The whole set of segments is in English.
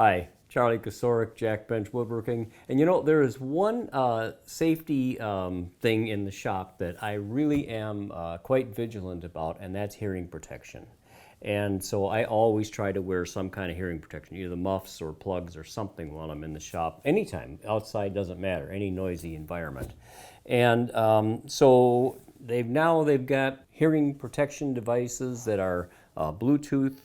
Hi, Charlie Kosorik, Jack Bench Woodworking. And you know, there is one safety thing in the shop that I really am quite vigilant about, and that's hearing protection. And so I always try to wear some kind of hearing protection, either muffs or plugs or something while I'm in the shop. Anytime, outside doesn't matter, any noisy environment. And so they've got hearing protection devices that are Bluetooth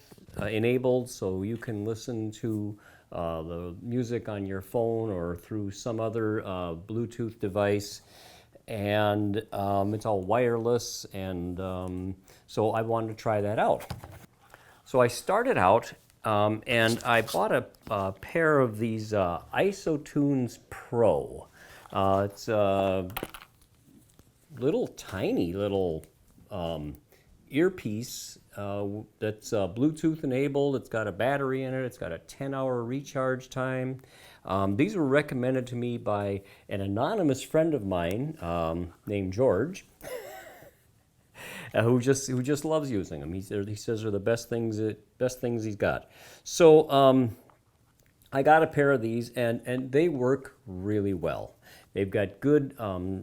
enabled, so you can listen to the music on your phone or through some other Bluetooth device, and it's all wireless, and so I wanted to try that out. So I started out and I bought a pair of these IsoTunes Pro. It's a little tiny little earpiece that's Bluetooth enabled. It's got a battery in it. It's got a 10-hour recharge time. These were recommended to me by an anonymous friend of mine named George, who just loves using them. He says they're the best things he's got. So I got a pair of these, and they work really well. They've got good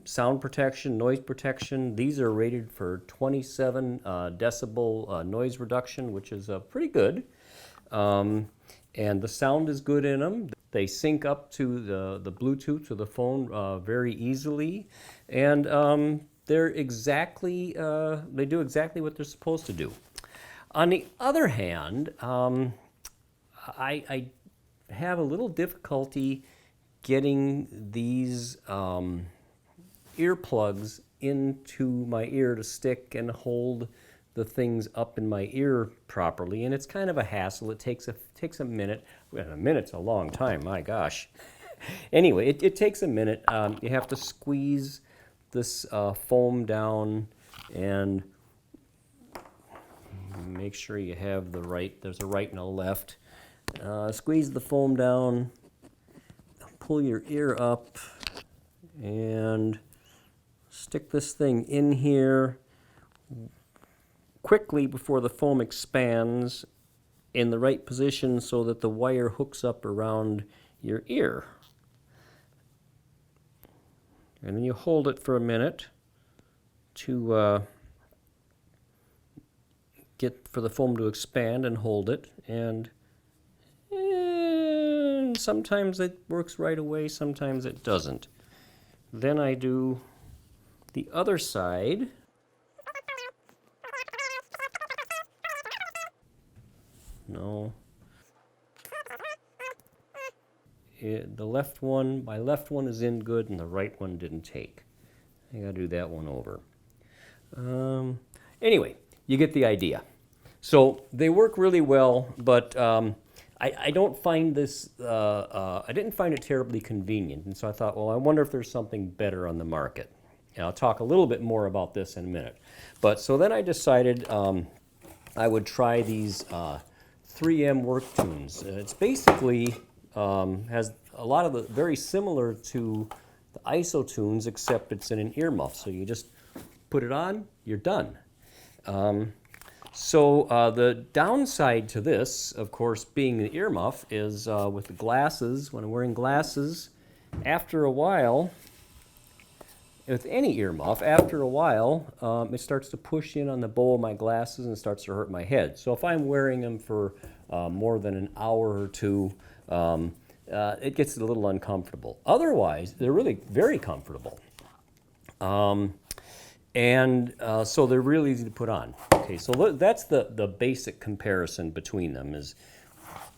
sound protection, noise protection. These are rated for 27 decibel noise reduction, which is pretty good. And the sound is good in them. They sync up to the Bluetooth to the phone very easily. And they do exactly what they're supposed to do. On the other hand, I have a little difficulty getting these earplugs into my ear to stick and hold the things up in my ear properly, and it's kind of a hassle. It takes a minute. Well, a minute's a long time, my gosh. Anyway, it takes a minute. You have to squeeze this foam down and make sure you have there's a right and a left. Squeeze the foam down, pull your ear up, and stick this thing in here quickly before the foam expands in the right position so that the wire hooks up around your ear. And then you hold it for a minute to get for the foam to expand, and hold it. And sometimes it works right away, sometimes it doesn't. Then I do the other side. No. The left one, my left one is in good, and the right one didn't take. I gotta do that one over. Anyway, you get the idea. So they work really well, but I don't find this, I didn't find it terribly convenient, and so I thought, well, I wonder if there's something better on the market. And I'll talk a little bit more about this in a minute. But so then I decided I would try these 3M work tunes. It's basically has a lot of the very similar to the IsoTunes, except it's in an earmuff. So you just put it on, you're done. So the downside to this, of course, being the earmuff, is with the glasses. When I'm wearing glasses, after a while, with any earmuff, after a while, it starts to push in on the bow of my glasses and starts to hurt my head. So if I'm wearing them for more than an hour or two, it gets a little uncomfortable. Otherwise, they're really very comfortable. So they're really easy to put on. Okay, so that's the basic comparison between them. Is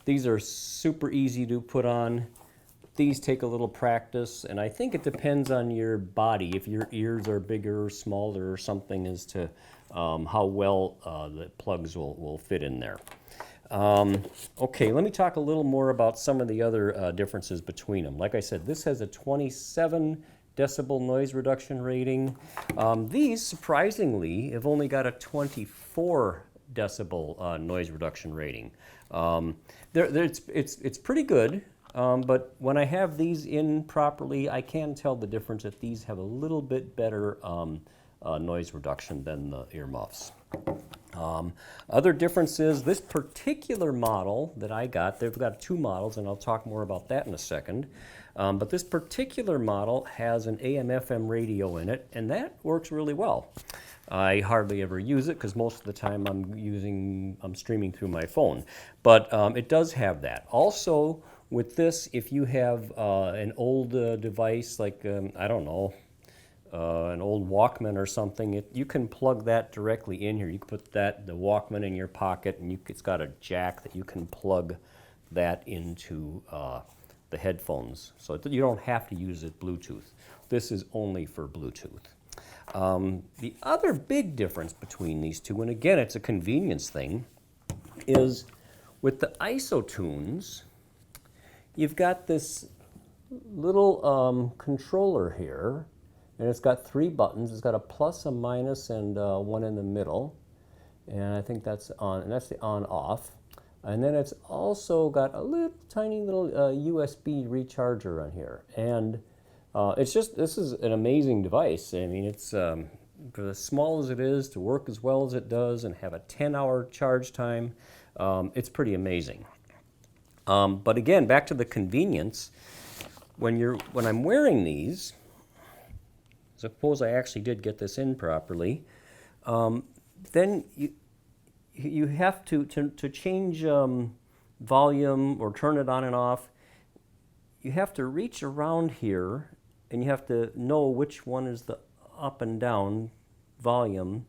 these are super easy to put on. These take a little practice, and I think it depends on your body, if your ears are bigger or smaller or something, as to how well the plugs will fit in there. Okay, let me talk a little more about some of the other differences between them. Like I said, this has a 27 decibel noise reduction rating. These, surprisingly, have only got a 24 decibel noise reduction rating. It's pretty good. But when I have these in properly, I can tell the difference that these have a little bit better noise reduction than the earmuffs. Other differences, this particular model that I got, they've got two models, and I'll talk more about that in a second. But this particular model has an AM/FM radio in it, and that works really well. I hardly ever use it because most of the time I'm streaming through my phone. But it does have that. Also, with this, if you have an old device like, I don't know, an old Walkman or something, you can plug that directly in here. You can put the Walkman in your pocket, and it's got a jack that you can plug that into the headphones. So you don't have to use it Bluetooth. This is only for Bluetooth. The other big difference between these two, and again, it's a convenience thing, is with the IsoTunes, you've got this little controller here, and it's got 3 buttons. It's got a plus, a minus, and one in the middle. And I think that's on, and that's the on-off. And then it's also got a little tiny little USB recharger on here. And this is an amazing device. I mean, it's for as small as it is, to work as well as it does, and have a 10-hour charge time. It's pretty amazing. But again, back to the convenience. When I'm wearing these, suppose I actually did get this in properly, then you have to change volume or turn it on and off. You have to reach around here, and you have to know which one is the up and down volume,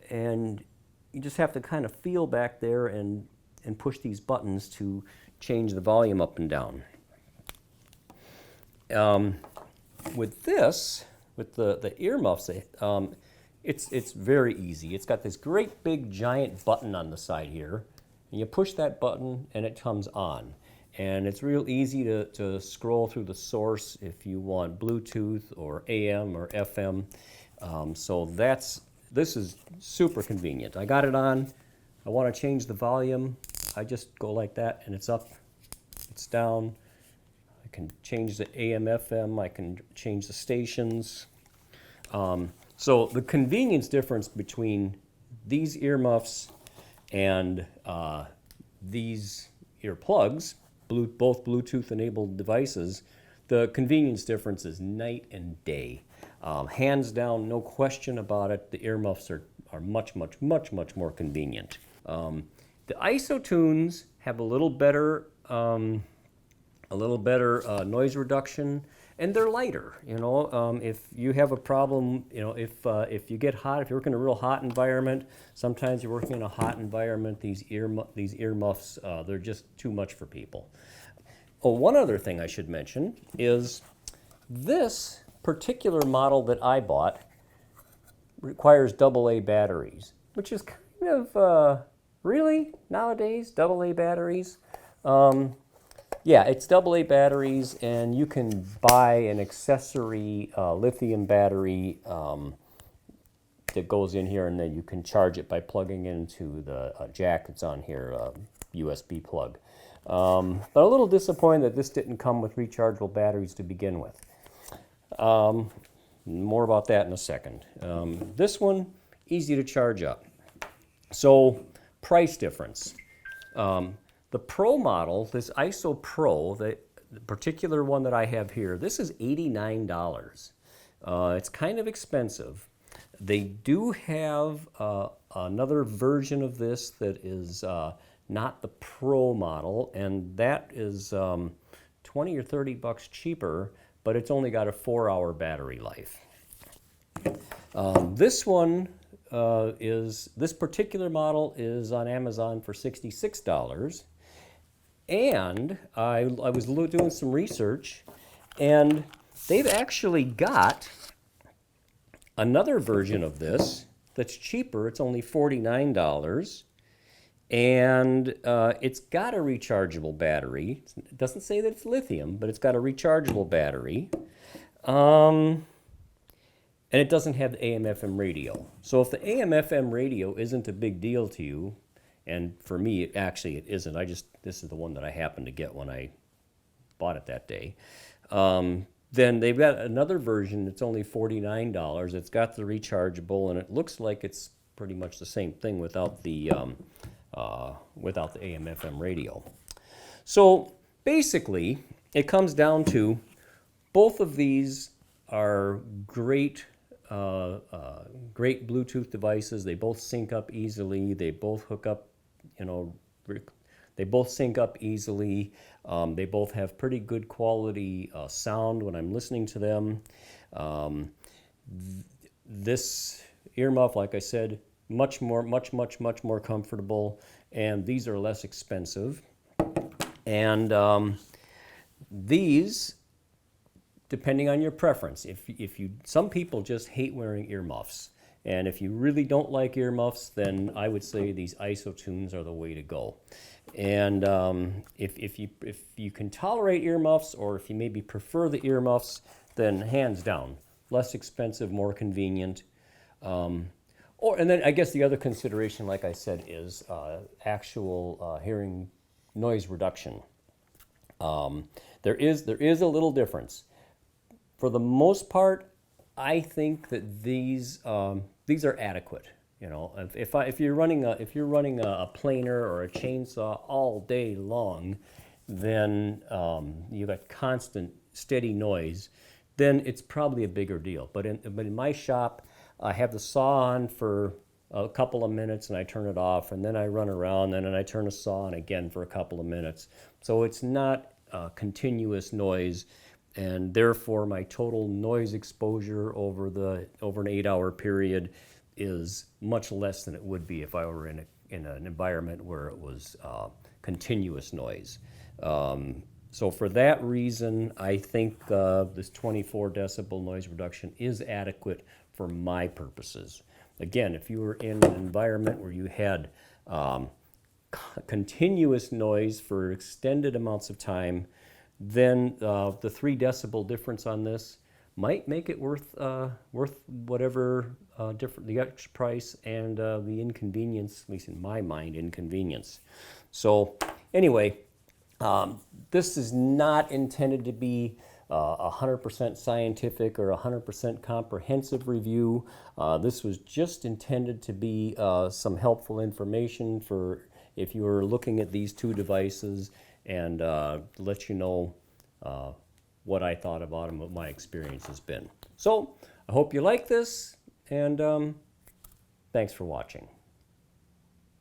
and you just have to kind of feel back there and push these buttons to change the volume up and down. With this, with the earmuffs, it's very easy. It's got this great big giant button on the side here, and you push that button and it comes on. And it's real easy to scroll through the source if you want Bluetooth or AM or FM. So this is super convenient. I got it on. I want to change the volume. I just go like that, and it's up, it's down. I can change the AM, FM. I can change the stations. So the convenience difference between these earmuffs and these earplugs, both Bluetooth-enabled devices, the convenience difference is night and day. Hands down, no question about it, the earmuffs are much, much, much, much more convenient. The IsoTunes have a little better noise reduction, and they're lighter. You know, if you have a problem, you know, if you get hot, if you work in a real hot environment, sometimes you're working in a hot environment. These earmuffs, they're just too much for people. Oh, one other thing I should mention is this particular model that I bought requires AA batteries, which is kind of really nowadays AA batteries. Yeah, it's AA batteries, and you can buy an accessory lithium battery that goes in here, and then you can charge it by plugging into the jack that's on here, USB plug. But a little disappointed that this didn't come with rechargeable batteries to begin with. More about that in a second. This one, easy to charge up. So, price difference. The Pro model, this ISO Pro, the particular one that I have here, this is $89. It's kind of expensive. They do have another version of this that is not the Pro model, and that is 20 or 30 bucks cheaper, but it's only got a 4-hour battery life. This one this particular model is on Amazon for $66. And I was doing some research, and they've actually got another version of this that's cheaper. It's only $49, and it's got a rechargeable battery. It doesn't say that it's lithium, but it's got a rechargeable battery. And it doesn't have the AM/FM radio. So if the AM/FM radio isn't a big deal to you, and for me, it isn't. This is the one that I happened to get when I bought it that day. Then they've got another version that's only $49. It's got the rechargeable, and it looks like it's pretty much the same thing without the AM/FM radio. So basically, it comes down to both of these are great, great Bluetooth devices. They both sync up easily. They both hook up, you know, they both sync up easily. They both have pretty good quality sound when I'm listening to them. This earmuff, like I said, much more comfortable, and these are less expensive. And these, depending on your preference, some people just hate wearing earmuffs, and if you really don't like earmuffs, then I would say these ISO-tunes are the way to go. And if you can tolerate earmuffs, or if you maybe prefer the earmuffs, then hands down, less expensive, more convenient. And then I guess the other consideration, like I said, is actual hearing noise reduction. There is a little difference. For the most part, I think that these are adequate. You know, if you're running a planer or a chainsaw all day long, then you got constant steady noise, then it's probably a bigger deal. But in my shop, I have the saw on for a couple of minutes and I turn it off, and then I run around and then I turn the saw on again for a couple of minutes. So it's not continuous noise, and therefore my total noise exposure over an 8-hour period is much less than it would be if I were in an environment where it was continuous noise. So for that reason, I think this 24 decibel noise reduction is adequate for my purposes. Again, if you were in an environment where you had continuous noise for extended amounts of time, then the 3 decibel difference on this might make it worth whatever the extra price and the inconvenience, at least in my mind, inconvenience. So anyway, this is not intended to be 100% scientific or 100% comprehensive review. This was just intended to be some helpful information for if you were looking at these two devices, and let you know what I thought about them, what my experience has been. So I hope you like this, and thanks for watching.